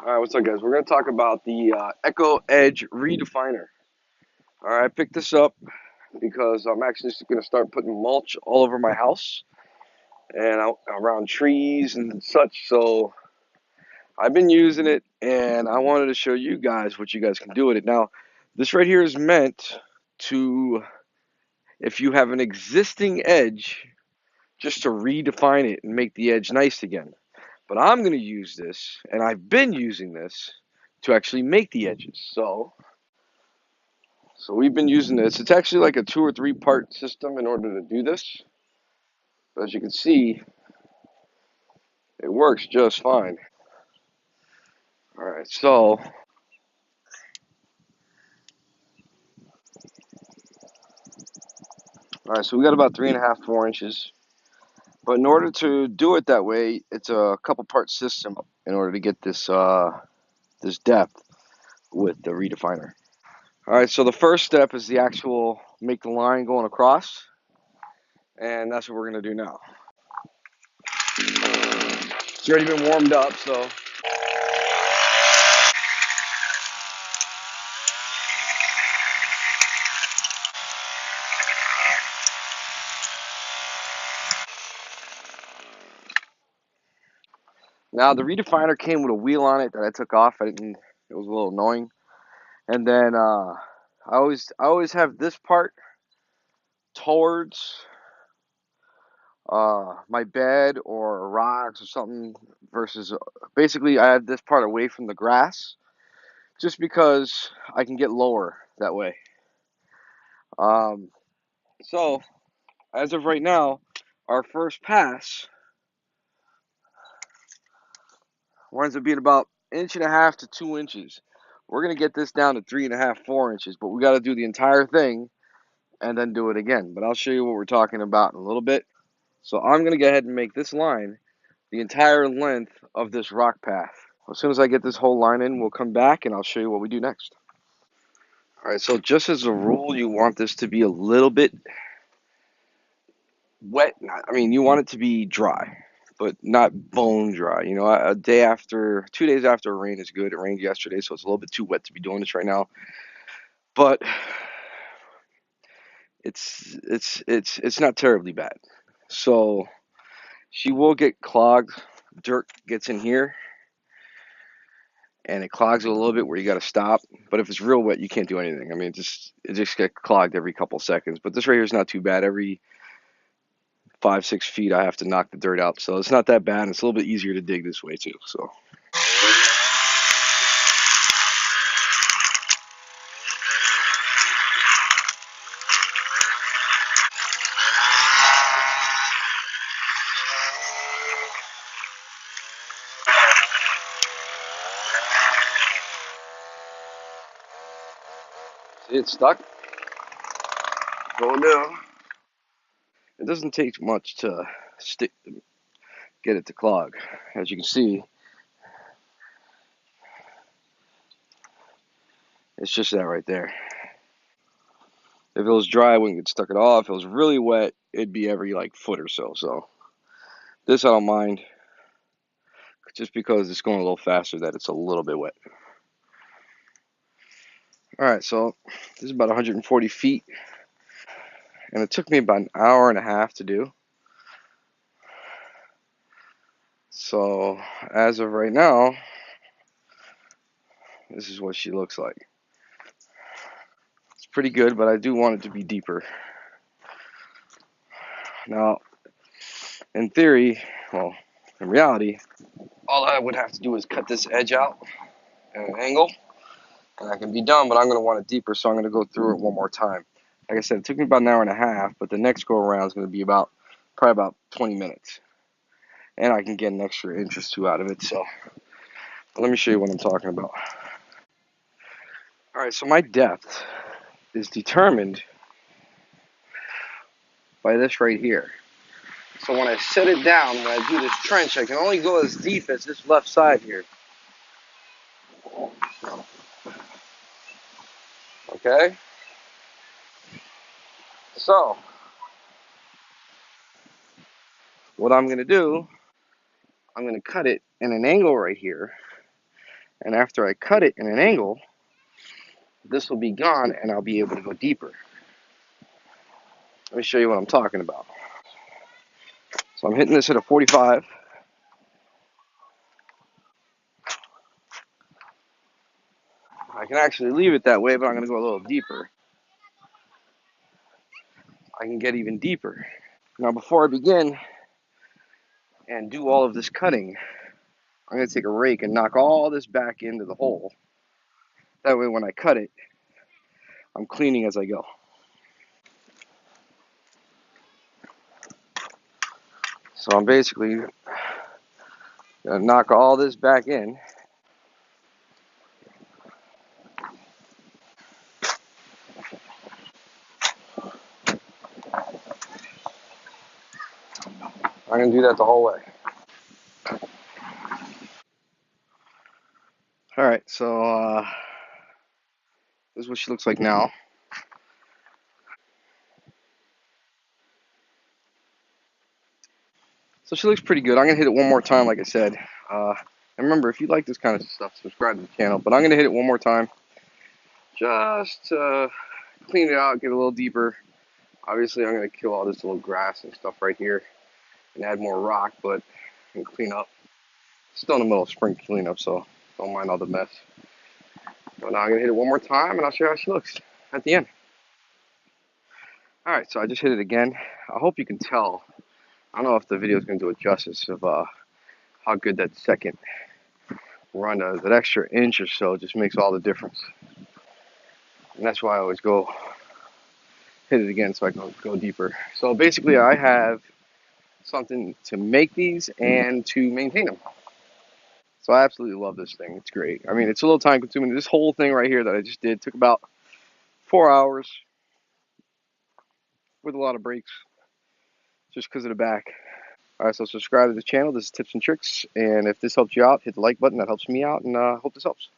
All right, what's up, guys? We're going to talk about the Echo Edge Redefiner. All right, I picked this up because I'm actually just going to start putting mulch all over my house and around trees and such. So I've been using it, and I wanted to show you guys what you guys can do with it. Now, this right here is meant to, if you have an existing edge, just to redefine it and make the edge nice again. But I'm going to use this, and I've been using this to actually make the edges. So we've been using this. It's actually like a 2 or 3 part system in order to do this. But as you can see, it works just fine. All right, so we got about 3.5, 4 inches. But in order to do it that way, it's a couple part system in order to get this depth with the redefiner. All right, so the first step is the actual make the line going across, and that's what we're gonna do now. It's already been warmed up, so now the redefiner came with a wheel on it that I took off. I didn't. It was a little annoying. And then I always have this part towards my bed or rocks or something versus basically I have this part away from the grass just because I can get lower that way. Um, so as of right now, our first pass winds up being about 1.5 to 2 inches. We're gonna get this down to 3.5, 4 inches, but we got to do the entire thing and then do it again. But I'll show you what we're talking about in a little bit. So I'm going to go ahead and make this line the entire length of this rock path. As soon as I get this whole line in, we'll come back and I'll show you what we do next. All right, so just as a rule, you want this to be a little bit wet. I mean, you want it to be dry, but not bone dry. You know, a day after, 2 days after a rain is good. It rained yesterday, so it's a little bit too wet to be doing this right now. But it's not terribly bad. So she will get clogged. Dirt gets in here and it clogs it a little bit where you got to stop. But if it's real wet, you can't do anything. I mean, it just gets clogged every couple seconds. But this right here is not too bad. Every 5, 6 feet, I have to knock the dirt out, so it's not that bad. And it's a little bit easier to dig this way too. So. See, it's stuck. Going down. It doesn't take much to get it to clog. As you can see, it's just that right there. If it was dry, I wouldn't get stuck at all. If it was really wet, it'd be every like foot or so. So this I don't mind, just because it's going a little faster that it's a little bit wet. All right, so this is about 140 feet, and it took me about an hour and a half to do. So as of right now, this is what she looks like. It's pretty good, but I do want it to be deeper. Now, in theory, well, in reality, all I would have to do is cut this edge out at an angle, and I can be done, but I'm going to want it deeper, so I'm going to go through it one more time. Like I said, it took me about an hour and a half, but the next go around is going to be probably about 20 minutes. And I can get an extra inch or two out of it, so let me show you what I'm talking about. All right, so my depth is determined by this right here. So when I set it down, when I do this trench, I can only go as deep as this left side here. Okay? So, what I'm going to do, I'm going to cut it in an angle right here, And after I cut it in an angle, this will be gone and I'll be able to go deeper. Let me show you what I'm talking about. So I'm hitting this at a 45. I can actually leave it that way, but I'm going to go a little deeper. I can get even deeper. Now before I begin and do all of this cutting, I'm going to take a rake and knock all this back into the hole. That way when I cut it, I'm cleaning as I go. So I'm basically going to knock all this back in. I'm going to do that the whole way. Alright, so this is what she looks like now. So she looks pretty good. I'm going to hit it one more time, like I said. And remember, if you like this kind of stuff, subscribe to the channel. But I'm going to hit it one more time just to clean it out, get a little deeper. Obviously, I'm going to kill all this little grass and stuff right here and add more rock, but and clean up. Still in the middle of spring cleanup, so don't mind all the mess. But now I'm going to hit it one more time, and I'll show you how she looks at the end. All right, so I just hit it again. I hope you can tell. I don't know if the video is going to do it justice of how good that second run does. That extra inch or so just makes all the difference. And that's why I always go hit it again so I can go deeper. So basically, I have something to make these and to maintain them. So I absolutely love this thing. It's great. I mean, it's a little time consuming. This whole thing right here that I just did took about 4 hours with a lot of breaks just because of the back. All right, so subscribe to the channel. This is Tips and Tricks. And if this helps you out, hit the like button. That helps me out. And hope this helps.